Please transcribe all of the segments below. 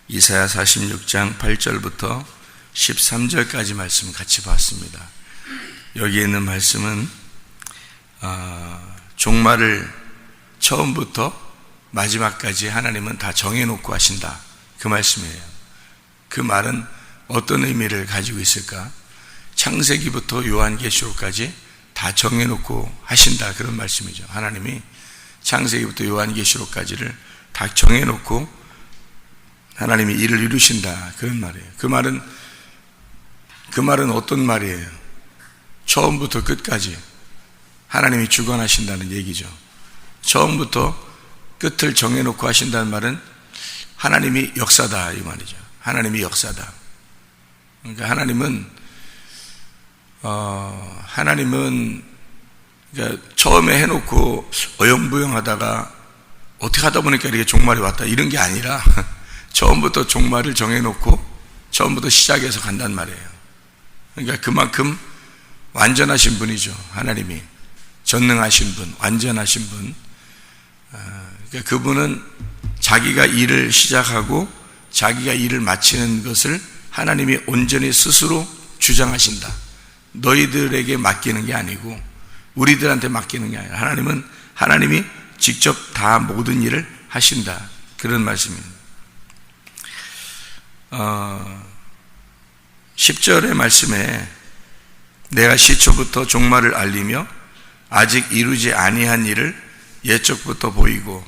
이사야 46장 8절부터 13절까지 말씀 같이 봤습니다. 여기에 있는 말씀은 종말을 처음부터 마지막까지 하나님은 다 정해놓고 하신다, 그 말씀이에요. 그 말은 어떤 의미를 가지고 있을까? 창세기부터 요한계시록까지 다 정해놓고 하신다, 그런 말씀이죠. 하나님이 창세기부터 요한계시록까지를 다 정해놓고 하나님이 일을 이루신다, 그런 말이에요. 그 말은 어떤 말이에요? 처음부터 끝까지 하나님이 주관하신다는 얘기죠. 처음부터 끝을 정해놓고 하신다는 말은 하나님이 역사다, 이 말이죠. 하나님이 역사다. 그러니까 하나님은 그러니까 처음에 해놓고 어영부영하다가 어떻게 하다 보니까 이렇게 종말이 왔다, 이런 게 아니라 처음부터 종말을 정해놓고 처음부터 시작해서 간단 말이에요. 그러니까 그만큼 완전하신 분이죠. 하나님이 전능하신 분, 완전하신 분. 그러니까 그분은 자기가 일을 시작하고 자기가 일을 마치는 것을 하나님이 온전히 스스로 주장하신다. 너희들에게 맡기는 게 아니고 우리들한테 맡기는 게 아니라 하나님이 직접 다 모든 일을 하신다, 그런 말씀입니다. 10절의 말씀에 내가 시초부터 종말을 알리며 아직 이루지 아니한 일을 옛적부터 보이고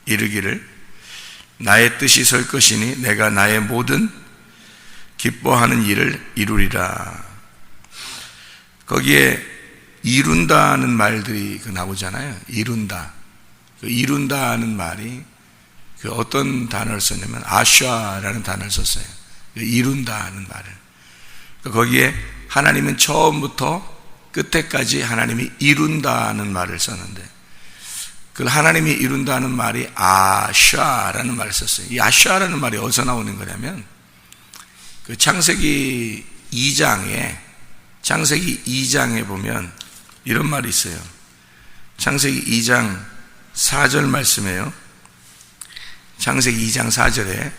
이르기를 나의 뜻이 설 것이니 내가 나의 모든 기뻐하는 일을 이루리라. 거기에 이룬다는 말들이 나오잖아요. 이룬다. 그 이룬다는 말이 그 어떤 단어를 썼냐면 아샤라는 단어를 썼어요. 이룬다는 말을. 거기에 하나님은 처음부터 끝에까지 하나님이 이룬다는 말을 썼는데, 그 하나님이 이룬다는 말이 아샤라는 말을 썼어요. 이 아샤라는 말이 어디서 나오는 거냐면 그 창세기 2장에 보면 이런 말이 있어요. 창세기 2장 4절 말씀이에요. 창세기 2장 4절에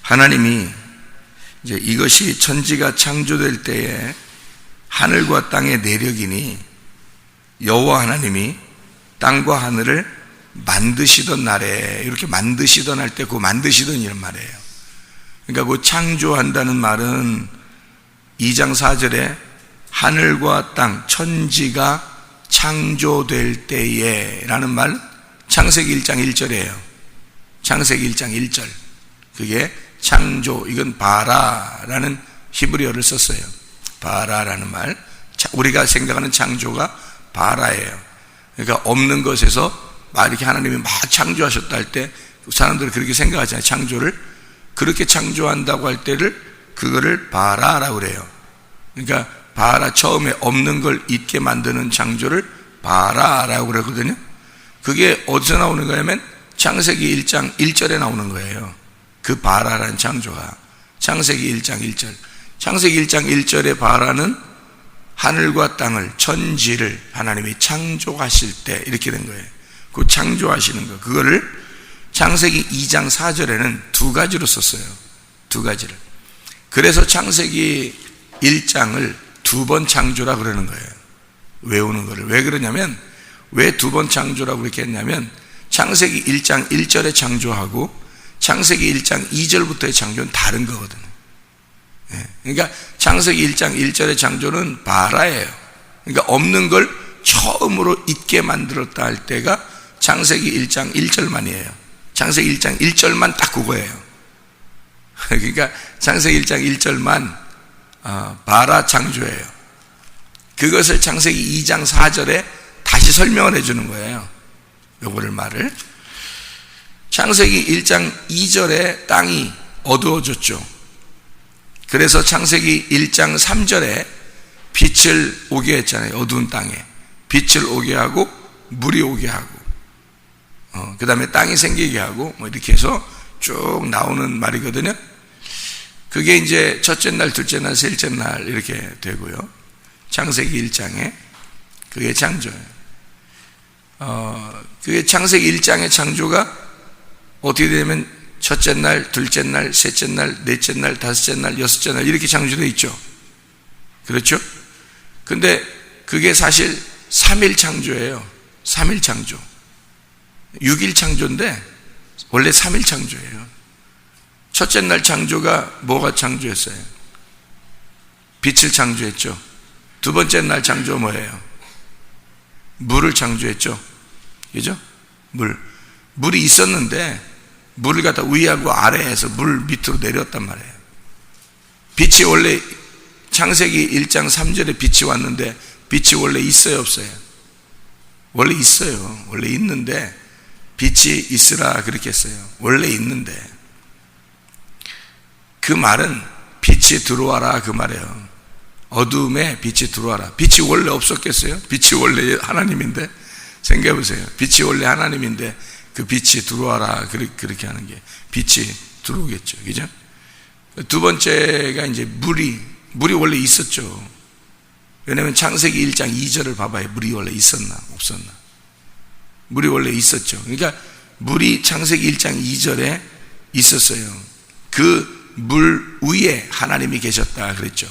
하나님이 이제 이것이 천지가 창조될 때에 하늘과 땅의 내력이니 여호와 하나님이 땅과 하늘을 만드시던 날에, 이렇게 만드시던 할 때 그 만드시던 이런 말이에요. 그러니까 그 창조한다는 말은 2장 4절에 하늘과 땅, 천지가 창조될 때에 라는 말, 창세기 1장 1절이에요. 창세기 1장 1절. 그게 창조, 이건 바라라는 히브리어를 썼어요. 바라라는 말. 우리가 생각하는 창조가 바라예요. 그러니까 없는 것에서 막 이렇게 하나님이 막 창조하셨다 할 때 사람들이 그렇게 생각하잖아요. 창조를. 그렇게 창조한다고 할 때를 그거를 바라라고 그래요. 그러니까 바라, 처음에 없는 걸 있게 만드는 창조를 바라라고 그러거든요. 그게 어디서 나오는 거냐면 창세기 1장 1절에 나오는 거예요. 그 바라라는 창조가 창세기 1장 1절. 창세기 1장 1절의 바라는 하늘과 땅을, 천지를 하나님이 창조하실 때 이렇게 된 거예요. 그 창조하시는 거, 그거를 창세기 2장 4절에는 두 가지로 썼어요. 두 가지를. 그래서 창세기 1장을 두 번 창조라 그러는 거예요. 외우는 거를. 왜 그러냐면, 왜 두 번 창조라고 그렇게 했냐면 창세기 1장 1절에 창조하고 창세기 1장 2절부터의 창조는 다른 거거든요. 그러니까 창세기 1장 1절의 창조는 바라예요. 그러니까 없는 걸 처음으로 있게 만들었다 할 때가 창세기 1장 1절만이에요. 창세기 1장 1절만 딱 그거예요. 그러니까 창세기 1장 1절만 바라 창조예요. 그것을 창세기 2장 4절에 다시 설명을 해주는 거예요. 요거를 말을. 창세기 1장 2절에 땅이 어두워졌죠. 그래서 창세기 1장 3절에 빛을 오게 했잖아요. 어두운 땅에 빛을 오게 하고 물이 오게 하고 그 다음에 땅이 생기게 하고 뭐 이렇게 해서 쭉 나오는 말이거든요. 그게 이제 첫째 날, 둘째 날, 셋째 날 이렇게 되고요. 창세기 1장에 그게 창조예요. 그게 창세기 1장의 창조가 어떻게 되냐면 첫째 날, 둘째 날, 셋째 날, 넷째 날, 다섯째 날, 여섯째 날 이렇게 창조되어 있죠. 그렇죠? 근데 그게 사실 3일 창조예요. 3일 창조. 6일 창조인데 원래 3일 창조예요. 첫째 날 창조가 뭐가 창조했어요? 빛을 창조했죠. 두 번째 날 창조 뭐예요? 물을 창조했죠. 그죠? 물이 있었는데 물을 갖다 위하고 아래에서 물 밑으로 내렸단 말이에요. 빛이 원래 창세기 1장 3절에 빛이 왔는데 빛이 원래 있어요, 없어요? 원래 있어요. 원래 있는데 빛이 있으라 그렇게 했어요. 원래 있는데 그 말은 빛이 들어와라 그 말이에요. 어둠에 빛이 들어와라. 빛이 원래 없었겠어요? 빛이 원래 하나님인데 생각해 보세요. 빛이 원래 하나님인데 그 빛이 들어와라 그렇게 하는 게 빛이 들어오겠죠. 그죠? 두 번째가 이제 물이 원래 있었죠. 왜냐하면 창세기 1장 2절을 봐봐요. 물이 원래 있었나 없었나? 물이 원래 있었죠. 그러니까 물이 창세기 1장 2절에 있었어요. 그 물 위에 하나님이 계셨다 그랬죠.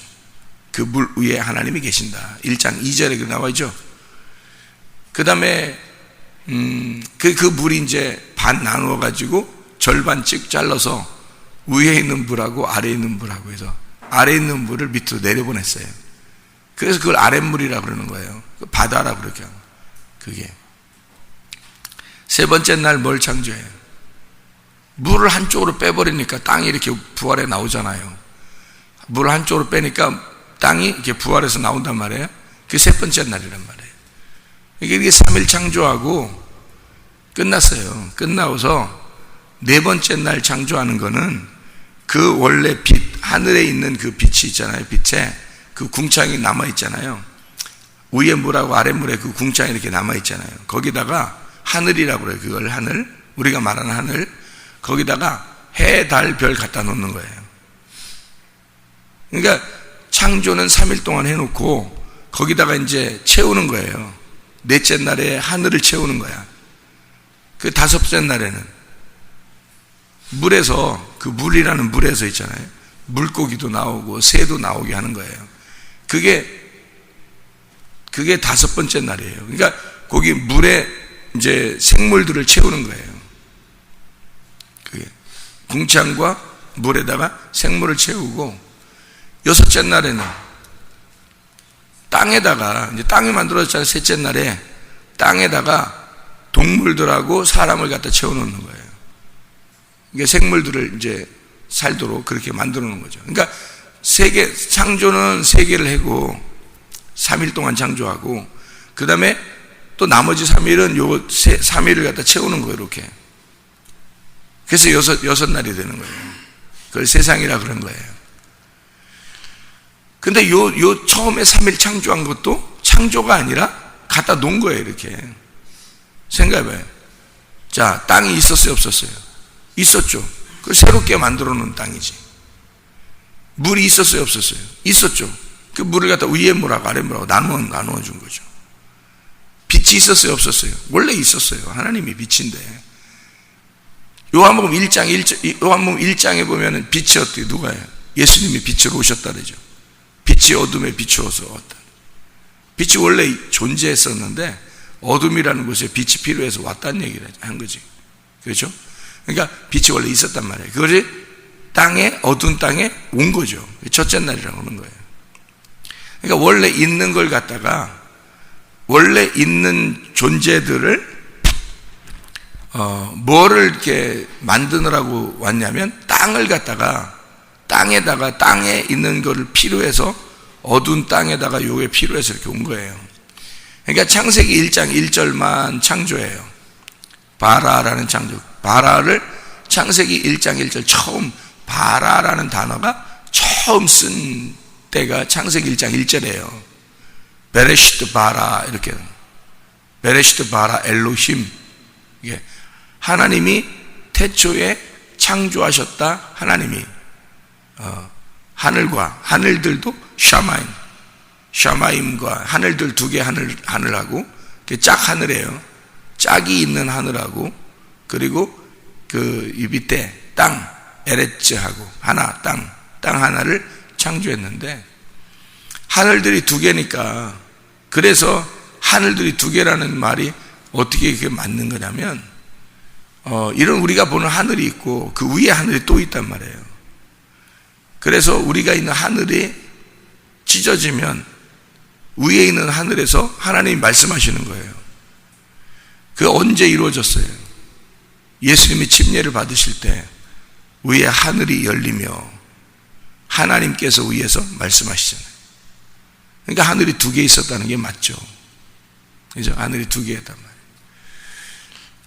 그 물 위에 하나님이 계신다. 1장 2절에 그 나와 있죠. 그 다음에 그 물이 이제 반 나누어 가지고 절반씩 잘라서 위에 있는 물하고 아래에 있는 물하고 해서 아래에 있는 물을 밑으로 내려보냈어요. 그래서 그걸 아랫물이라고 그러는 거예요. 바다라고 그렇게 하는 거예요. 그게 세 번째 날 뭘 창조해요? 물을 한쪽으로 빼버리니까 땅이 이렇게 부활해 나오잖아요. 물을 한쪽으로 빼니까 땅이 이렇게 부활해서 나온단 말이에요. 그게 세 번째 날이란 말이에요. 이게 3일 창조하고 끝났어요. 끝나고서 네 번째 날 창조하는 거는 그 원래 빛, 하늘에 있는 그 빛이 있잖아요. 빛에 그 궁창이 남아있잖아요. 위에 물하고 아래 물에 그 궁창이 이렇게 남아있잖아요. 거기다가 하늘이라고 그래요. 그걸 하늘, 우리가 말하는 하늘, 거기다가 해, 달, 별 갖다 놓는 거예요. 그러니까 창조는 3일 동안 해놓고 거기다가 이제 채우는 거예요. 넷째 날에 하늘을 채우는 거야. 그 다섯째 날에는 물에서, 그 물이라는 물에서 있잖아요. 물고기도 나오고 새도 나오게 하는 거예요. 그게 다섯 번째 날이에요. 그러니까 거기 물에 이제 생물들을 채우는 거예요. 그게 궁창과 물에다가 생물을 채우고 여섯째 날에는 땅에다가 이제 땅이 만들어졌잖아요. 셋째 날에 땅에다가 동물들하고 사람을 갖다 채워놓는 거예요. 이게 생물들을 이제 살도록 그렇게 만들어 놓은 거죠. 그러니까 창조는 세계를 하고 3일 동안 창조하고 그 다음에 또 나머지 3일은 3일을 갖다 채우는 거예요. 이렇게. 그래서 여섯 날이 되는 거예요. 그걸 세상이라 그런 거예요. 근데 요 처음에 3일 창조한 것도 창조가 아니라 갖다 놓은 거예요. 이렇게. 생각해봐요. 자, 땅이 있었어요? 없었어요? 있었죠. 그걸 새롭게 만들어 놓은 땅이지. 물이 있었어요? 없었어요? 있었죠. 그 물을 갖다 위에 물하고 아래 물하고 나누어 준 거죠. 빛이 있었어요? 없었어요? 원래 있었어요. 하나님이 빛인데. 요한복음 1장에 보면은 빛이 어떻게, 누가 해요? 예수님이 빛으로 오셨다 그러죠. 빛이 어둠에 비추어서 왔다. 빛이 원래 존재했었는데 어둠이라는 곳에 빛이 필요해서 왔다는 얘기를 한 거지. 그렇죠? 그러니까 빛이 원래 있었단 말이에요. 그것이 어두운 땅에 온 거죠. 첫째 날이라고 하는 거예요. 그러니까 원래 있는 걸 갖다가 원래 있는 존재들을 뭐를 이렇게 만드느라고 왔냐면 땅을 갖다가 땅에 있는 거를 필요해서 어두운 땅에다가 요게 필요해서 이렇게 온 거예요. 그러니까 창세기 1장 1절만 창조예요. 바라라는 창조. 바라를 창세기 1장 1절 처음 바라라는 단어가 처음 쓴 때가 창세기 1장 1절이에요. 베레시트 바라 이렇게. 베레시트 바라 엘로힘. 이게 하나님이 태초에 창조하셨다. 하나님이 하늘들도 샤마임과 하늘들 두 개 하늘하고 짝 하늘이에요. 짝이 있는 하늘하고 그리고 이 밑에 땅, 에레츠하고 하나, 땅 하나를 창조했는데, 하늘들이 두 개니까, 그래서 하늘들이 두 개라는 말이 어떻게 그게 맞는 거냐면, 이런 우리가 보는 하늘이 있고 그 위에 하늘이 또 있단 말이에요. 그래서 우리가 있는 하늘이 찢어지면 위에 있는 하늘에서 하나님이 말씀하시는 거예요. 그게 언제 이루어졌어요? 예수님이 침례를 받으실 때 위에 하늘이 열리며 하나님께서 위에서 말씀하시잖아요. 그러니까 하늘이 두 개 있었다는 게 맞죠. 그죠? 하늘이 두 개였단 말이에요.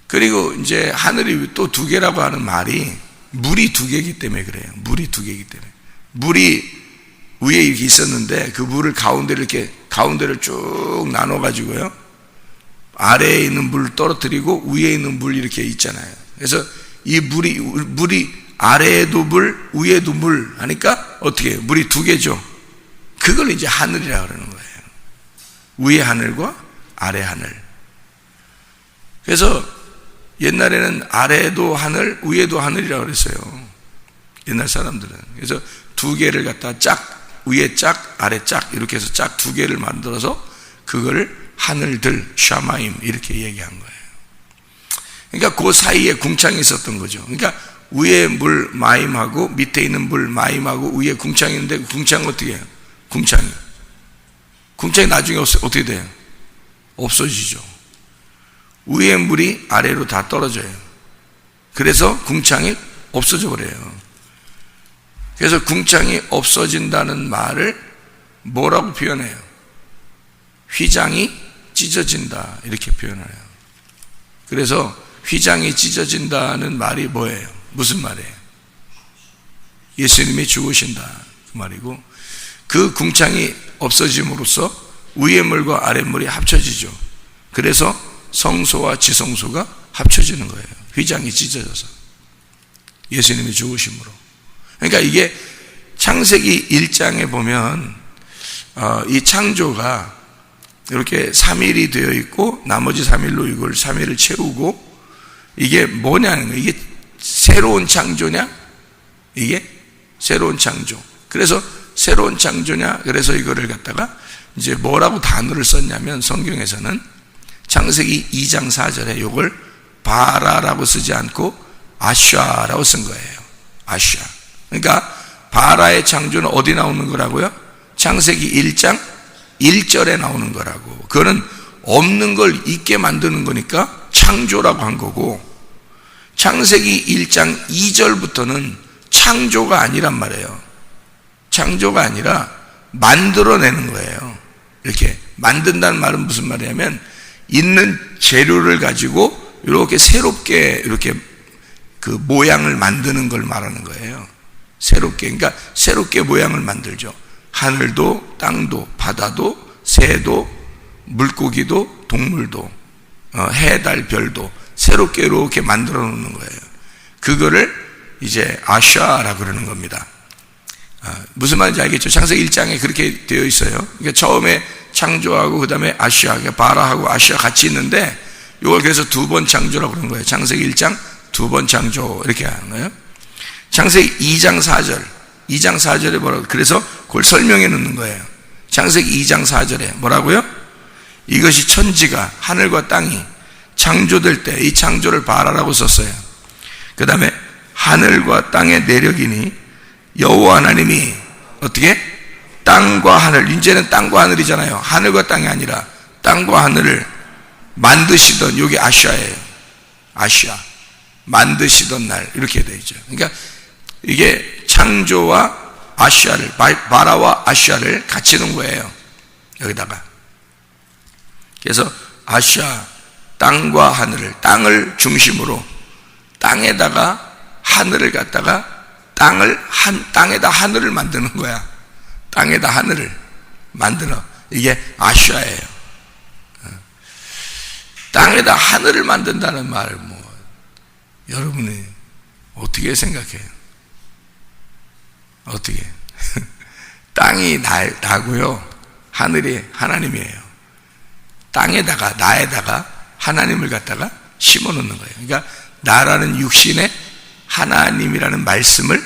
그리고 이제 하늘이 또 두 개라고 하는 말이 물이 두 개이기 때문에 그래요. 물이 두 개이기 때문에. 물이 위에 이렇게 있었는데 그 물을 가운데를 쭉 나눠가지고요. 아래에 있는 물 떨어뜨리고 위에 있는 물 이렇게 있잖아요. 그래서 이 물이 아래에도 물, 위에도 물 하니까 어떻게 해요? 물이 두 개죠. 그걸 이제 하늘이라고 그러는 거예요. 위에 하늘과 아래 하늘. 그래서 옛날에는 아래에도 하늘, 위에도 하늘이라고 그랬어요. 옛날 사람들은. 그래서 두 개를 갖다 짝, 위에 짝, 아래 짝 이렇게 해서 짝 두 개를 만들어서 그걸 하늘들, 샤마임 이렇게 얘기한 거예요. 그러니까 그 사이에 궁창이 있었던 거죠. 그러니까 위에 물 마임하고 밑에 있는 물 마임하고 위에 궁창이 있는데 궁창은 어떻게 해요? 궁창이 나중에 어떻게 돼요? 없어지죠. 위에 물이 아래로 다 떨어져요. 그래서 궁창이 없어져 버려요. 그래서 궁창이 없어진다는 말을 뭐라고 표현해요? 휘장이 찢어진다 이렇게 표현해요. 그래서 휘장이 찢어진다는 말이 뭐예요? 무슨 말이에요? 예수님이 죽으신다 그 말이고, 그 궁창이 없어짐으로써 위의 물과 아래 물이 합쳐지죠. 그래서 성소와 지성소가 합쳐지는 거예요. 휘장이 찢어져서 예수님이 죽으심으로. 그러니까 이게 창세기 1장에 보면 이 창조가 이렇게 3일이 되어 있고 나머지 3일로 이걸 3일을 채우고, 이게 뭐냐는 거예요. 이게 새로운 창조냐? 이게 새로운 창조. 그래서 새로운 창조냐? 그래서 이거를 갖다가 이제 뭐라고 단어를 썼냐면 성경에서는 창세기 2장 4절에 이걸 바라라고 쓰지 않고 아샤라고 쓴 거예요. 아샤. 그러니까 바라의 창조는 어디 나오는 거라고요? 창세기 1장 1절에 나오는 거라고. 그거는 없는 걸 있게 만드는 거니까 창조라고 한 거고, 창세기 1장 2절부터는 창조가 아니란 말이에요. 창조가 아니라 만들어내는 거예요. 이렇게 만든다는 말은 무슨 말이냐면 있는 재료를 가지고 이렇게 새롭게 이렇게 그 모양을 만드는 걸 말하는 거예요. 새롭게. 그러니까 새롭게 모양을 만들죠. 하늘도 땅도 바다도 새도 물고기도 동물도 해, 달, 별도 새롭게 이렇게 만들어 놓는 거예요. 그거를 이제 아샤라고 그러는 겁니다. 무슨 말인지 알겠죠? 창세기 1장에 그렇게 되어 있어요. 그러니까 처음에 창조하고 그 다음에 아시아, 그러니까 바라하고 아시아 같이 있는데 이걸 그래서 두 번 창조라고 그러는 거예요. 창세기 1장 두 번 창조 이렇게 하는 거예요. 창세기 2장 4절에 뭐라고, 그래서 그걸 설명해 놓는 거예요. 창세기 2장 4절에 뭐라고요? 이것이 천지가 하늘과 땅이 창조될 때 이 창조를 바라라고 썼어요. 그 다음에 하늘과 땅의 내력이니 여호와 하나님이 어떻게? 땅과 하늘, 이제는 땅과 하늘이잖아요. 하늘과 땅이 아니라 땅과 하늘을 만드시던, 여기 아시아예요. 아시아. 만드시던 날 이렇게 되어 있죠. 그러니까 이게 창조와 아시아를, 바라와 아시아를 같이 놓은 거예요. 여기다가. 그래서 아시아, 땅과 하늘을, 땅을 중심으로 땅에다가 하늘을 갖다가 땅에다 하늘을 만드는 거야. 땅에다 하늘을 만들어. 이게 아시아예요. 땅에다 하늘을 만든다는 말, 여러분이 어떻게 생각해요? 어떻게? 땅이 나고요. 하늘이 하나님이에요. 땅에다가, 나에다가 하나님을 갖다가 심어 놓는 거예요. 그러니까 나라는 육신에 하나님이라는 말씀을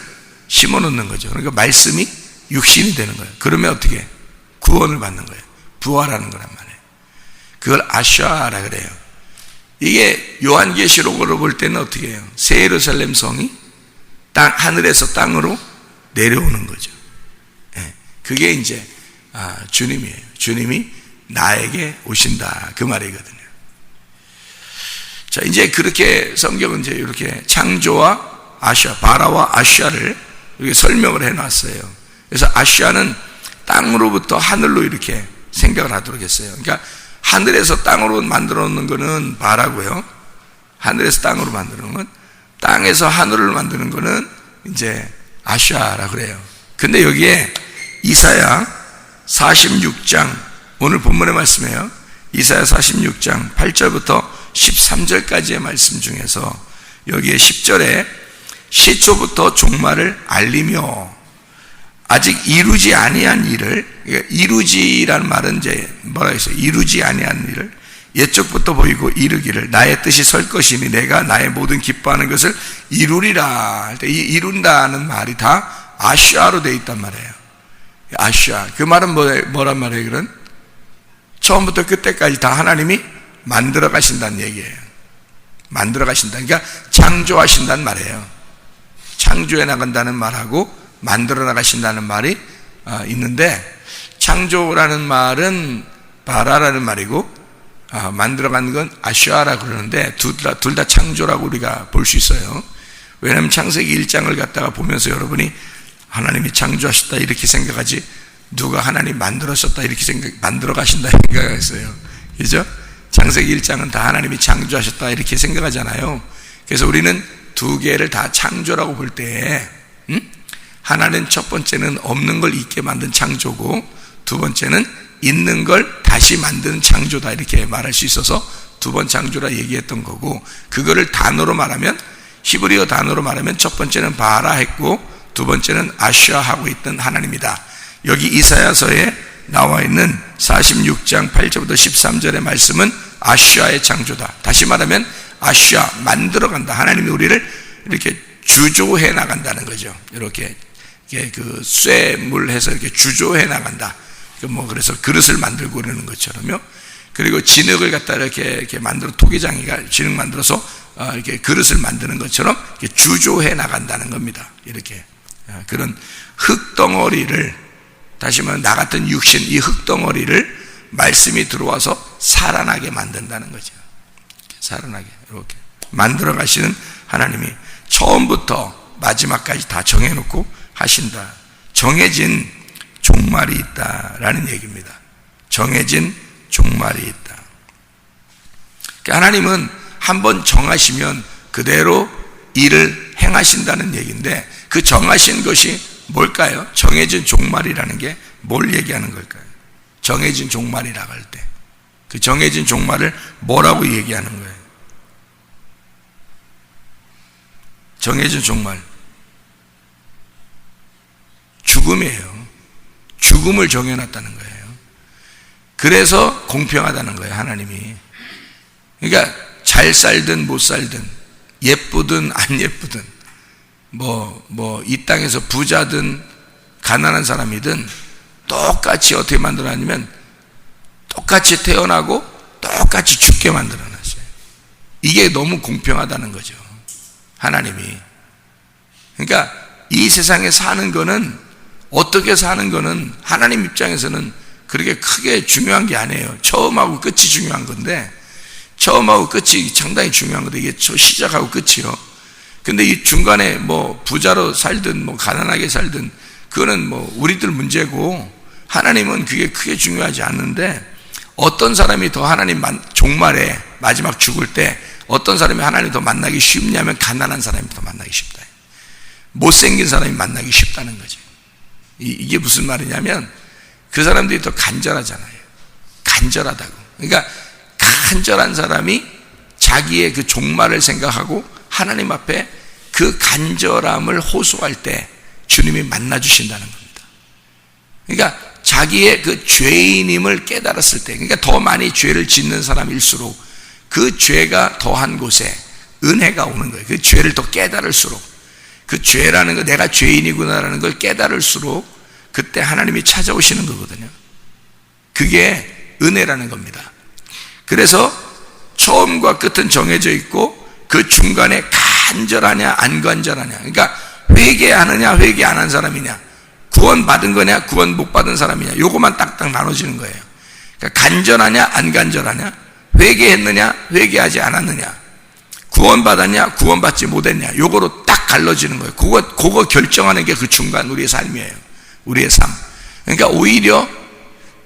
심어놓는 거죠. 그러니까 말씀이 육신이 되는 거예요. 그러면 어떻게? 구원을 받는 거예요. 부활하는 거란 말이에요. 그걸 아샤라 그래요. 이게 요한계시록으로 볼 때는 어떻게 해요? 새 예루살렘 성이 하늘에서 땅으로 내려오는 거죠. 그게 이제 주님이에요. 주님이 나에게 오신다 그 말이거든요. 자, 이제 그렇게 성경은 이제 이렇게 창조와 아샤, 바라와 아샤를 이렇게 설명을 해놨어요. 그래서 아샤는 땅으로부터 하늘로 이렇게 생각을 하도록 했어요. 그러니까 하늘에서 땅으로 만들어 놓는 거는 바라고요. 하늘에서 땅으로 만드는 건, 땅에서 하늘을 만드는 거는 이제 아샤라 그래요. 근데 여기에 이사야 46장, 오늘 본문의 말씀이에요. 이사야 46장 8절부터 13절까지의 말씀 중에서 여기에 10절에 시초부터 종말을 알리며 아직 이루지 아니한 일을, 그러니까 이루지라는 말은 이제 뭐라 했어요? 이루지 아니한 일을 옛적부터 보이고 이르기를 나의 뜻이 설 것이니 내가 나의 모든 기뻐하는 것을 이루리라 할 때 이 이룬다는 말이 다 아샤로 되어 있단 말이에요. 아샤. 그 말은 뭐란 말이에요? 그런 처음부터 끝까지 다 하나님이 만들어 가신다는 얘기예요. 만들어 가신다. 그러니까 창조하신다는 말이에요. 창조해 나간다는 말하고 만들어 나가신다는 말이 있는데, 창조라는 말은 바라라는 말이고 만들어가는 건 아샤라 그러는데 둘 다 창조라고 우리가 볼 수 있어요. 왜냐하면 창세기 1장을 갖다가 보면서 여러분이 하나님이 창조하셨다 이렇게 생각하지, 누가 하나님 만들었었다 이렇게 만들어 가신다 생각했어요. 그죠? 창세기 1장은 다 하나님이 창조하셨다 이렇게 생각하잖아요. 그래서 우리는 두 개를 다 창조라고 볼 때, 하나는 첫 번째는 없는 걸 있게 만든 창조고, 두 번째는 있는 걸 다시 만든 창조다 이렇게 말할 수 있어서 두 번 창조라 얘기했던 거고, 그거를 단어로 말하면, 히브리어 단어로 말하면 첫 번째는 바라 했고 두 번째는 아샤 하고 있던 하나님이다. 여기 이사야서에 나와 있는 46장 8절부터 13절의 말씀은 아샤의 창조다. 다시 말하면 아샤, 만들어간다. 하나님이 우리를 이렇게 주조해 나간다는 거죠. 이렇게 그 쇠물해서 이렇게 주조해 나간다. 그래서 그릇을 만들고 그러는 것처럼요. 그리고 진흙을 갖다 이렇게 만들어, 토기장이가 진흙 만들어서 이렇게 그릇을 만드는 것처럼 이렇게 주조해 나간다는 겁니다. 이렇게 그런 흙덩어리를, 다시 말하면 나 같은 육신, 이 흙덩어리를 말씀이 들어와서 살아나게 만든다는 거죠. 살아나게 이렇게 만들어 가시는 하나님이 처음부터 마지막까지 다 정해놓고 하신다. 정해진 종말이 있다라는 얘기입니다. 정해진 종말이 있다. 하나님은 한번 정하시면 그대로 일을 행하신다는 얘기인데, 그 정하신 것이 뭘까요? 정해진 종말이라는 게 뭘 얘기하는 걸까요? 정해진 종말이라고 할 때 그 정해진 종말을 뭐라고 얘기하는 거예요? 정해진 종말, 죽음이에요. 죽음을 정해놨다는 거예요. 그래서 공평하다는 거예요, 하나님이. 그러니까 잘 살든 못 살든, 예쁘든 안 예쁘든, 이 땅에서 부자든 가난한 사람이든 똑같이 어떻게 만들어놨냐면 똑같이 태어나고 똑같이 죽게 만들어놨어요. 이게 너무 공평하다는 거죠, 하나님이. 그러니까 이 세상에 사는 거는, 어떻게 사는 거는 하나님 입장에서는 그렇게 크게 중요한 게 아니에요. 처음하고 끝이 중요한 건데, 처음하고 끝이 상당히 중요한 건데, 이게 시작하고 끝이요. 근데 이 중간에 부자로 살든 가난하게 살든 그거는 우리들 문제고, 하나님은 그게 크게 중요하지 않는데, 어떤 사람이 더 하나님 종말에 마지막 죽을 때 어떤 사람이 하나님 더 만나기 쉽냐면 가난한 사람이 더 만나기 쉽다. 못생긴 사람이 만나기 쉽다는 거죠. 이게 무슨 말이냐면 그 사람들이 더 간절하잖아요. 간절하다고. 그러니까 간절한 사람이 자기의 그 종말을 생각하고 하나님 앞에 그 간절함을 호소할 때 주님이 만나주신다는 겁니다. 그러니까 자기의 그 죄인임을 깨달았을 때, 그러니까 더 많이 죄를 짓는 사람일수록 그 죄가 더한 곳에, 은혜가 오는 거예요. 그 죄를 더 깨달을수록, 그 죄라는 거, 내가 죄인이구나라는 걸 깨달을수록 그때 하나님이 찾아오시는 거거든요. 그게 은혜라는 겁니다. 그래서 처음과 끝은 정해져 있고 그 중간에 간절하냐 안 간절하냐, 그러니까 회개하느냐 회개 안 한 사람이냐, 구원 받은 거냐 구원 못 받은 사람이냐, 요거만 딱딱 나눠지는 거예요. 그러니까 간절하냐 안 간절하냐, 회개했느냐 회개하지 않았느냐, 구원 받았냐 구원 받지 못했냐, 요거로 딱 갈라지는 거예요. 그거 결정하는 게 그 중간 우리의 삶이에요. 우리의 삶. 그러니까 오히려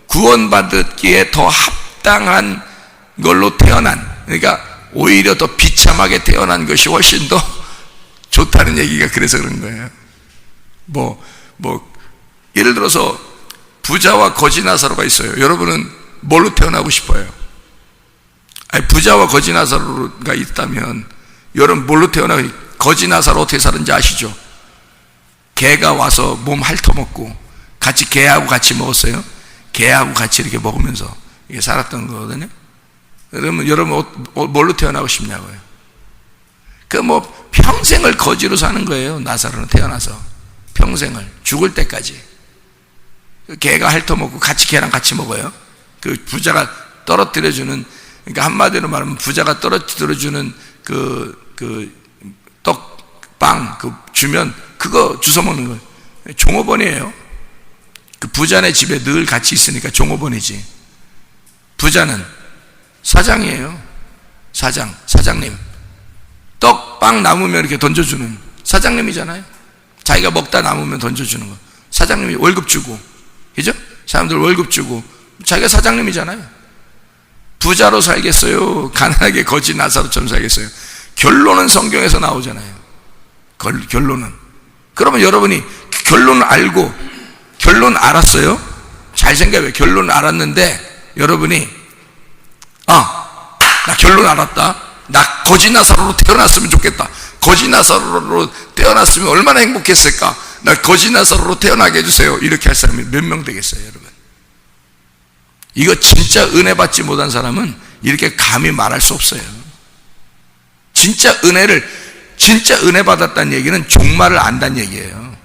구원받기에 더 합당한 걸로 태어난, 그러니까 오히려 더 비참하게 태어난 것이 훨씬 더 좋다는 얘기가 그래서 그런 거예요. 예를 들어서 부자와 거지 나사로가 있어요. 여러분은 뭘로 태어나고 싶어요? 아니, 부자와 거지 나사로가 있다면 여러분 뭘로 태어나고, 거지 나사로 어떻게 사는지 아시죠? 개가 와서 몸 핥아먹고 같이 개하고 같이 먹었어요. 개하고 같이 이렇게 먹으면서 이게 살았던 거거든요. 그러면 여러분 뭘로 태어나고 싶냐고요? 평생을 거지로 사는 거예요. 나사로는 태어나서 평생을, 죽을 때까지 개가 핥아먹고 같이 개랑 같이 먹어요. 그 부자가 떨어뜨려주는, 그러니까 한마디로 말하면 부자가 떨어뜨려주는 떡빵 주면 그거 주워 먹는 거예요. 종업원이에요. 그 부자네 집에 늘 같이 있으니까 종업원이지. 부자는 사장이에요. 사장님. 떡빵 남으면 이렇게 던져주는 사장님이잖아요. 자기가 먹다 남으면 던져주는 거. 사장님이 월급 주고, 그죠? 사람들 월급 주고, 자기가 사장님이잖아요. 부자로 살겠어요? 가난하게 거지 나사로처럼 살겠어요? 결론은 성경에서 나오잖아요. 결론은. 그러면 여러분이 결론을 알고, 결론 알았어요? 잘 생각해요. 결론 알았는데 여러분이 나 결론 알았다. 나 거지 나사로로 태어났으면 좋겠다. 거지 나사로로 태어났으면 얼마나 행복했을까. 나 거지 나사로로 태어나게 해주세요. 이렇게 할 사람이 몇 명 되겠어요, 여러분? 이거 진짜 은혜 받지 못한 사람은 이렇게 감히 말할 수 없어요. 진짜 은혜 받았다는 얘기는 종말을 안다는 얘기예요.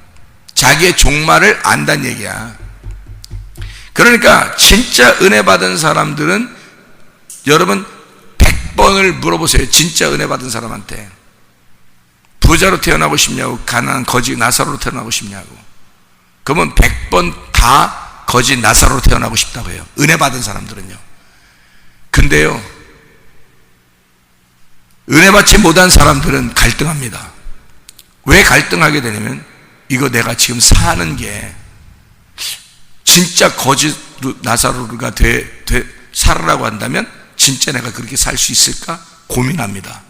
자기의 종말을 안다는 얘기야. 그러니까 진짜 은혜 받은 사람들은 여러분 100번을 물어보세요. 진짜 은혜 받은 사람한테. 부자로 태어나고 싶냐고, 가난한 거지 나사로로 태어나고 싶냐고. 그러면 100번 다 거지 나사로로 태어나고 싶다고 해요. 은혜 받은 사람들은요. 근데요, 은혜 받지 못한 사람들은 갈등합니다. 왜 갈등하게 되냐면, 이거 내가 지금 사는 게 진짜 거지 나사로가 살으라고 한다면 진짜 내가 그렇게 살 수 있을까 고민합니다.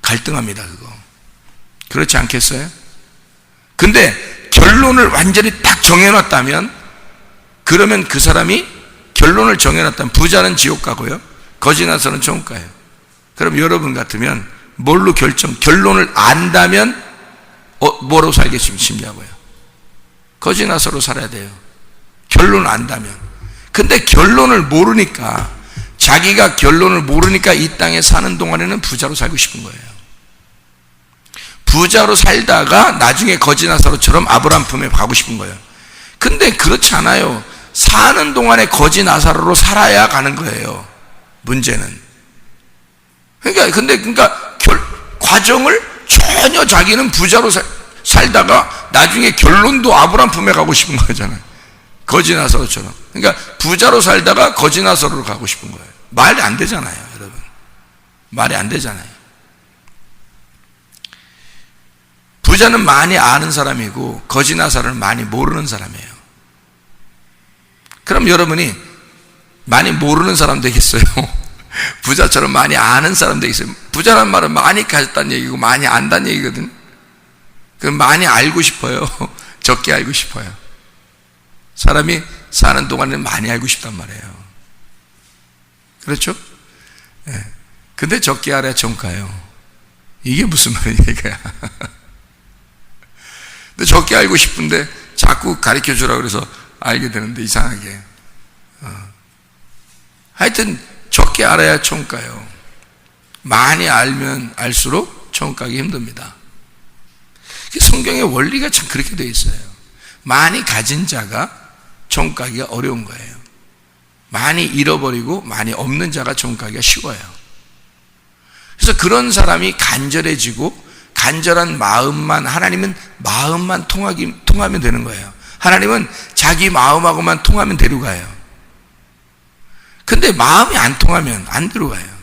갈등합니다. 그거 그렇지 않겠어요? 근데 결론을 완전히 딱 정해놨다면, 그러면 그 사람이 결론을 정해놨다면 부자는 지옥 가고요, 거지 나사로는 천국 가요. 그럼 여러분 같으면 뭘로 결론을 안다면 뭐로 살겠습니까요? 거지 나사로 살아야 돼요. 결론을 안다면. 근데 결론을 모르니까, 자기가 결론을 모르니까 이 땅에 사는 동안에는 부자로 살고 싶은 거예요. 부자로 살다가 나중에 거지 나사로처럼 아브라함 품에 가고 싶은 거예요. 근데 그렇지 않아요. 사는 동안에 거지 나사로로 살아야 가는 거예요. 문제는. 그러니까 과정을 전혀 자기는 부자로 살다가 나중에 결론도 아브라함 품에 가고 싶은 거잖아요. 거지 나사로처럼. 그러니까 부자로 살다가 거지 나사로로 가고 싶은 거예요. 말이 안 되잖아요, 여러분. 말이 안 되잖아요. 부자는 많이 아는 사람이고 거지 나사로는 많이 모르는 사람이에요. 그럼 여러분이 많이 모르는 사람 되겠어요? 부자처럼 많이 아는 사람 되겠어요? 부자란 말은 많이 가졌다는 얘기고 많이 안다는 얘기거든. 그럼 많이 알고 싶어요? 적게 알고 싶어요? 사람이 사는 동안에는 많이 알고 싶단 말이에요. 그렇죠? 네. 근데 적게 알아야 정 가요. 이게 무슨 말이야? 근데 적게 알고 싶은데 자꾸 가르쳐 주라 그래서 알게 되는데 이상하게. 하여튼 적게 알아야 총 가요. 많이 알면 알수록 천국 가기 힘듭니다. 성경의 원리가 참 그렇게 되어 있어요. 많이 가진 자가 천국 가기가 어려운 거예요. 많이 잃어버리고 많이 없는 자가 천국 가기가 쉬워요. 그래서 그런 사람이 간절해지고 간절한 마음만, 하나님은 마음만 통하면 되는 거예요. 하나님은 자기 마음하고만 통하면 데려가요. 근데 마음이 안 통하면 안 들어가요.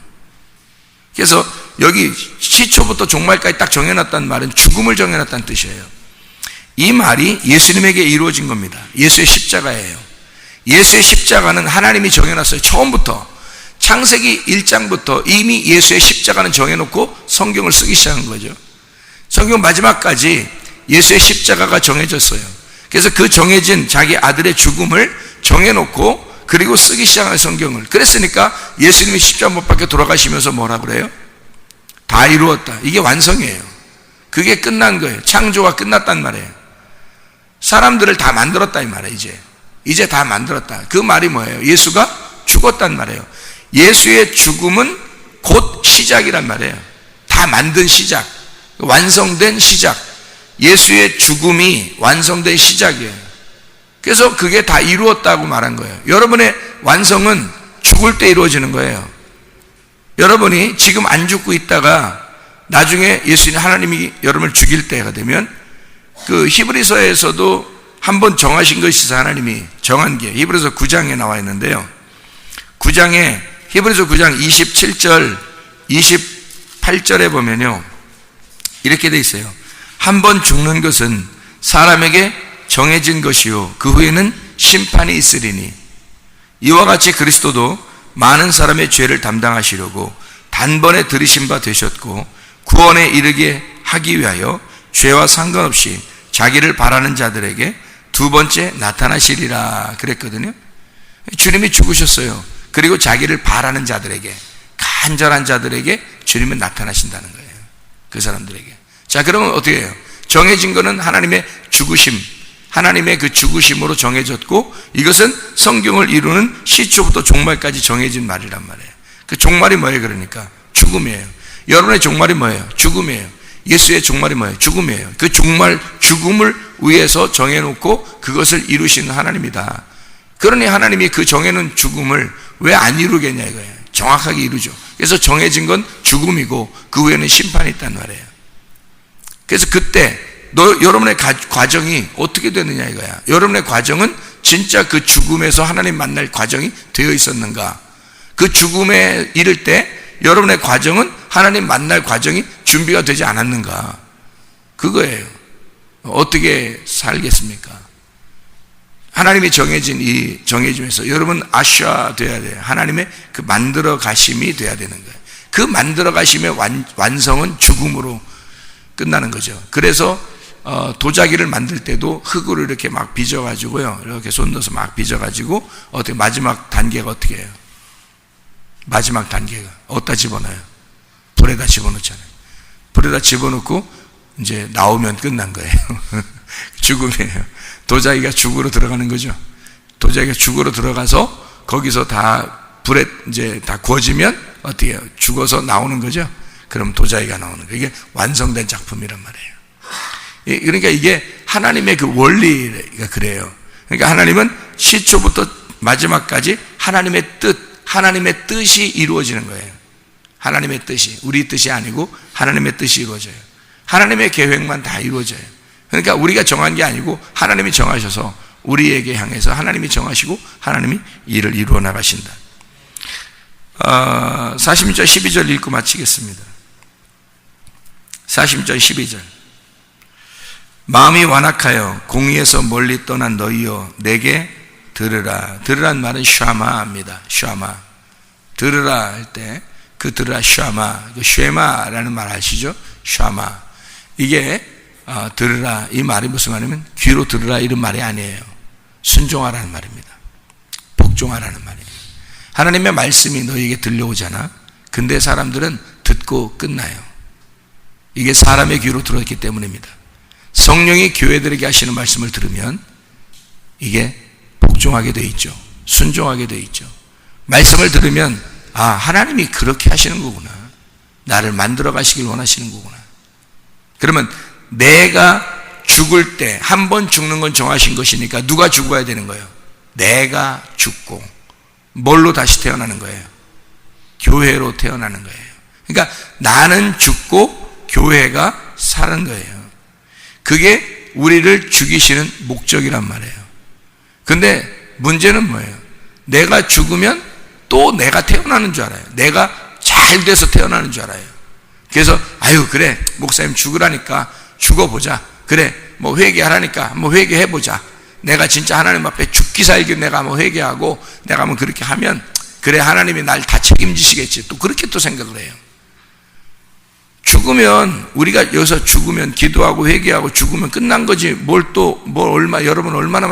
그래서 여기 시초부터 종말까지 딱 정해놨다는 말은 죽음을 정해놨다는 뜻이에요. 이 말이 예수님에게 이루어진 겁니다. 예수의 십자가예요. 예수의 십자가는 하나님이 정해놨어요. 처음부터 창세기 1장부터 이미 예수의 십자가는 정해놓고 성경을 쓰기 시작한 거죠. 성경 마지막까지 예수의 십자가가 정해졌어요. 그래서 그 정해진 자기 아들의 죽음을 정해놓고 그리고 쓰기 시작한 성경을. 그랬으니까 예수님이 십자가 못 박혀 돌아가시면서 뭐라 그래요? 다 이루었다. 이게 완성이에요. 그게 끝난 거예요. 창조가 끝났단 말이에요. 사람들을 다 만들었다 이 말이에요. 이제 다 만들었다. 그 말이 뭐예요? 예수가 죽었단 말이에요. 예수의 죽음은 곧 시작이란 말이에요. 다 만든 시작, 완성된 시작. 예수의 죽음이 완성된 시작이에요. 그래서 그게 다 이루었다고 말한 거예요. 여러분의 완성은 죽을 때 이루어지는 거예요. 여러분이 지금 안 죽고 있다가 나중에 예수님 하나님이 여러분을 죽일 때가 되면 그 히브리서에서도 한번 정하신 것이 있어요. 하나님이 정한 게 히브리서 9장에 나와 있는데요. 9장에 히브리서 9장 27절 28절에 보면요 이렇게 돼 있어요. 한번 죽는 것은 사람에게 정해진 것이요 그 후에는 심판이 있으리니 이와 같이 그리스도도 많은 사람의 죄를 담당하시려고 단번에 들이신 바 되셨고 구원에 이르게 하기 위하여 죄와 상관없이 자기를 바라는 자들에게 두 번째 나타나시리라 그랬거든요. 주님이 죽으셨어요. 그리고 자기를 바라는 자들에게, 간절한 자들에게 주님은 나타나신다는 거예요. 그 사람들에게. 자, 그러면 어떻게 해요? 정해진 거는 하나님의 죽으심, 하나님의 그 죽으심으로 정해졌고 이것은 성경을 이루는 시초부터 종말까지 정해진 말이란 말이에요. 그 종말이 뭐예요? 그러니까 죽음이에요. 여러분의 종말이 뭐예요? 죽음이에요. 예수의 종말이 뭐예요? 죽음이에요. 그 종말, 죽음을 위해서 정해놓고 그것을 이루시는 하나님이다. 그러니 하나님이 그 정해놓은 죽음을 왜 안 이루겠냐 이거예요. 정확하게 이루죠. 그래서 정해진 건 죽음이고 그 후에는 심판이 있단 말이에요. 그래서 그때 여러분의 과정이 어떻게 되느냐 이거야. 여러분의 과정은 진짜 그 죽음에서 하나님 만날 과정이 되어 있었는가? 그 죽음에 이를 때 여러분의 과정은 하나님 만날 과정이 준비가 되지 않았는가? 그거예요. 어떻게 살겠습니까? 하나님이 정해진 이 정해짐에서 여러분 아샤 돼야 돼요. 하나님의 그 만들어 가심이 돼야 되는 거예요. 그 만들어 가심의 완성은 죽음으로 끝나는 거죠. 그래서 도자기를 만들 때도 흙으로 이렇게 막 빚어가지고요. 이렇게 손 넣어서 막 빚어가지고 어떻게 마지막 단계가 어떻게 해요? 마지막 단계가 어디다 집어넣어요? 불에다 집어넣잖아요. 불에다 집어넣고 이제 나오면 끝난 거예요. 죽음이에요. 도자기가 죽으로 들어가는 거죠. 도자기가 죽으로 들어가서 거기서 다 불에 이제 다 구워지면 어떻게 해요? 죽어서 나오는 거죠. 그럼 도자기가 나오는 거예요. 이게 완성된 작품이란 말이에요. 그러니까 이게 하나님의 그 원리가 그래요. 그러니까 하나님은 시초부터 마지막까지 하나님의 뜻이 이루어지는 거예요. 하나님의 뜻이, 우리 뜻이 아니고 하나님의 뜻이 이루어져요. 하나님의 계획만 다 이루어져요. 그러니까 우리가 정한 게 아니고 하나님이 정하셔서 우리에게 향해서 하나님이 정하시고 하나님이 일을 이루어 나가신다. 40절 12절 읽고 마치겠습니다. 40절 12절 마음이 완악하여 공의에서 멀리 떠난 너희여 내게 들으라. 들으란 말은 샤마입니다. 샤마. 들으라 할 때 그 들으라 샤마. 그 쉐마라는 말 아시죠? 샤마. 이게 들으라 이 말이 무슨 말이냐면 귀로 들으라 이런 말이 아니에요. 순종하라는 말입니다. 복종하라는 말입니다. 하나님의 말씀이 너희에게 들려오잖아. 근데 사람들은 듣고 끝나요. 이게 사람의 귀로 들었기 때문입니다. 성령이 교회들에게 하시는 말씀을 들으면 이게 복종하게 돼 있죠. 순종하게 돼 있죠. 말씀을 들으면 아 하나님이 그렇게 하시는 거구나. 나를 만들어 가시길 원하시는 거구나. 그러면 내가 죽을 때 한 번 죽는 건 정하신 것이니까 누가 죽어야 되는 거예요? 내가 죽고 뭘로 다시 태어나는 거예요? 교회로 태어나는 거예요. 그러니까 나는 죽고 교회가 사는 거예요. 그게 우리를 죽이시는 목적이란 말이에요. 근데 문제는 뭐예요? 내가 죽으면 또 내가 태어나는 줄 알아요. 내가 잘 돼서 태어나는 줄 알아요. 그래서 아유 그래 목사님 죽으라니까 죽어보자. 그래 뭐 회개하라니까 한번 회개해보자. 내가 진짜 하나님 앞에 죽기 살기 내가 한번 회개하고 내가 한번 그렇게 하면 그래 하나님이 날 다 책임지시겠지. 또 그렇게 또 생각을 해요. 죽으면 우리가 여기서 죽으면 기도하고 회개하고 죽으면 끝난 거지. 여러분 얼마나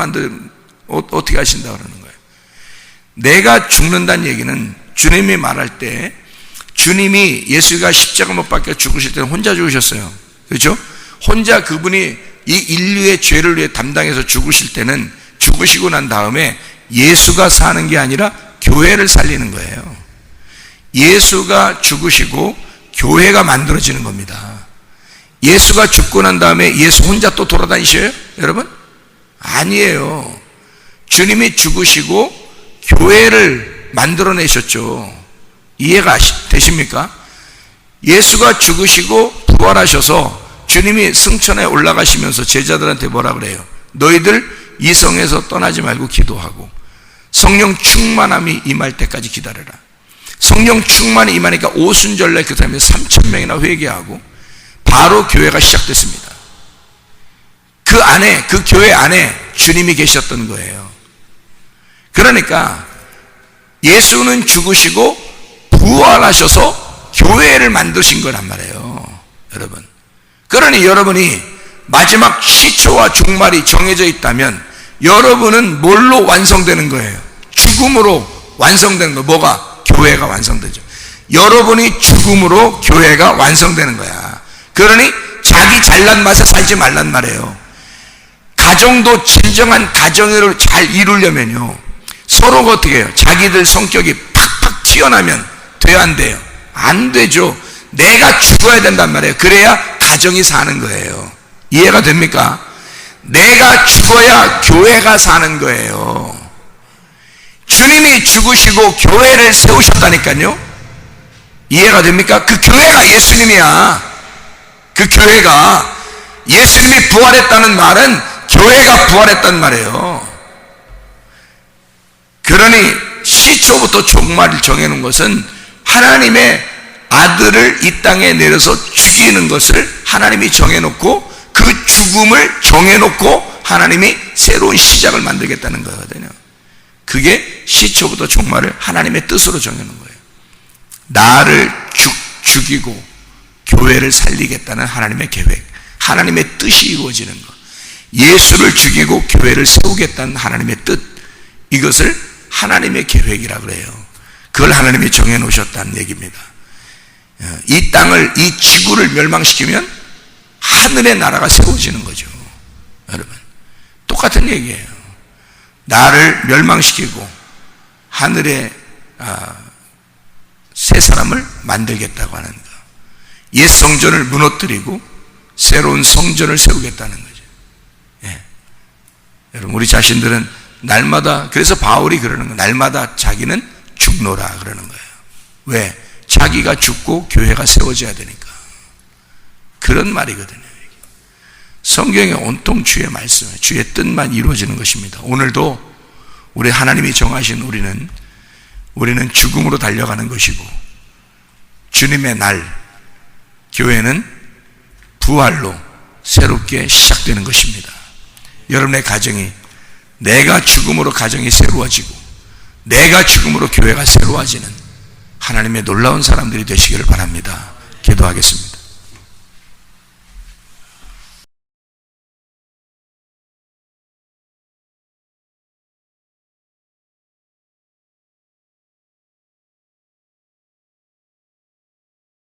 어떻게 하신다 그러는 거예요. 내가 죽는다는 얘기는 주님이 말할 때 주님이 예수가 십자가 못 박혀 죽으실 때는 혼자 죽으셨어요. 그렇죠? 혼자 그분이 이 인류의 죄를 위해 담당해서 죽으실 때는 죽으시고 난 다음에 예수가 사는 게 아니라 교회를 살리는 거예요. 예수가 죽으시고 교회가 만들어지는 겁니다. 예수가 죽고 난 다음에 예수 혼자 또 돌아다니셔요? 여러분? 아니에요. 주님이 죽으시고 교회를 만들어내셨죠. 이해가 되십니까? 예수가 죽으시고 부활하셔서 주님이 승천에 올라가시면서 제자들한테 뭐라 그래요? 너희들 이 성에서 떠나지 말고 기도하고 성령 충만함이 임할 때까지 기다려라. 성령 충만이 임하니까 오순절날 그 다음에 3,000명이나 회개하고 바로 교회가 시작됐습니다. 그 교회 안에 주님이 계셨던 거예요. 그러니까 예수는 죽으시고 부활하셔서 교회를 만드신 거란 말이에요. 여러분. 그러니 여러분이 마지막 시초와 종말이 정해져 있다면 여러분은 뭘로 완성되는 거예요? 죽음으로 완성되는 거예요. 뭐가? 교회가 완성되죠. 여러분이 죽음으로 교회가 완성되는 거야. 그러니 자기 잘난 맛에 살지 말란 말이에요. 가정도 진정한 가정을 잘 이루려면요 서로가 어떻게 해요? 자기들 성격이 팍팍 튀어나면 돼야 안 돼요? 안 되죠. 내가 죽어야 된단 말이에요. 그래야 가정이 사는 거예요. 이해가 됩니까? 내가 죽어야 교회가 사는 거예요. 주님이 죽으시고 교회를 세우셨다니까요. 이해가 됩니까? 그 교회가 예수님이야. 그 교회가 예수님이 부활했다는 말은 교회가 부활했단 말이에요. 그러니 시초부터 종말을 정해놓은 것은 하나님의 아들을 이 땅에 내려서 죽이는 것을 하나님이 정해놓고 그 죽음을 정해놓고 하나님이 새로운 시작을 만들겠다는 거거든요. 그게 시초부터 종말을 하나님의 뜻으로 정해놓은 거예요. 나를 죽이고 교회를 살리겠다는 하나님의 계획, 하나님의 뜻이 이루어지는 것, 예수를 죽이고 교회를 세우겠다는 하나님의 뜻, 이것을 하나님의 계획이라고 그래요. 그걸 하나님이 정해놓으셨다는 얘기입니다. 이 땅을, 이 지구를 멸망시키면 하늘의 나라가 세워지는 거죠. 여러분, 똑같은 얘기예요. 나를 멸망시키고 하늘의 새 사람을 만들겠다고 하는 거, 옛 성전을 무너뜨리고 새로운 성전을 세우겠다는 거죠. 예. 여러분, 우리 자신들은 날마다, 그래서 바울이 그러는 거예요. 날마다 자기는 죽노라 그러는 거예요. 왜? 자기가 죽고 교회가 세워져야 되니까. 그런 말이거든요. 성경의 온통 주의 말씀, 주의 뜻만 이루어지는 것입니다. 오늘도 우리 하나님이 정하신 우리는 죽음으로 달려가는 것이고, 주님의 날, 교회는 부활로 새롭게 시작되는 것입니다. 여러분의 가정이, 내가 죽음으로 가정이 새로워지고 내가 죽음으로 교회가 새로워지는 하나님의 놀라운 사람들이 되시기를 바랍니다. 기도하겠습니다.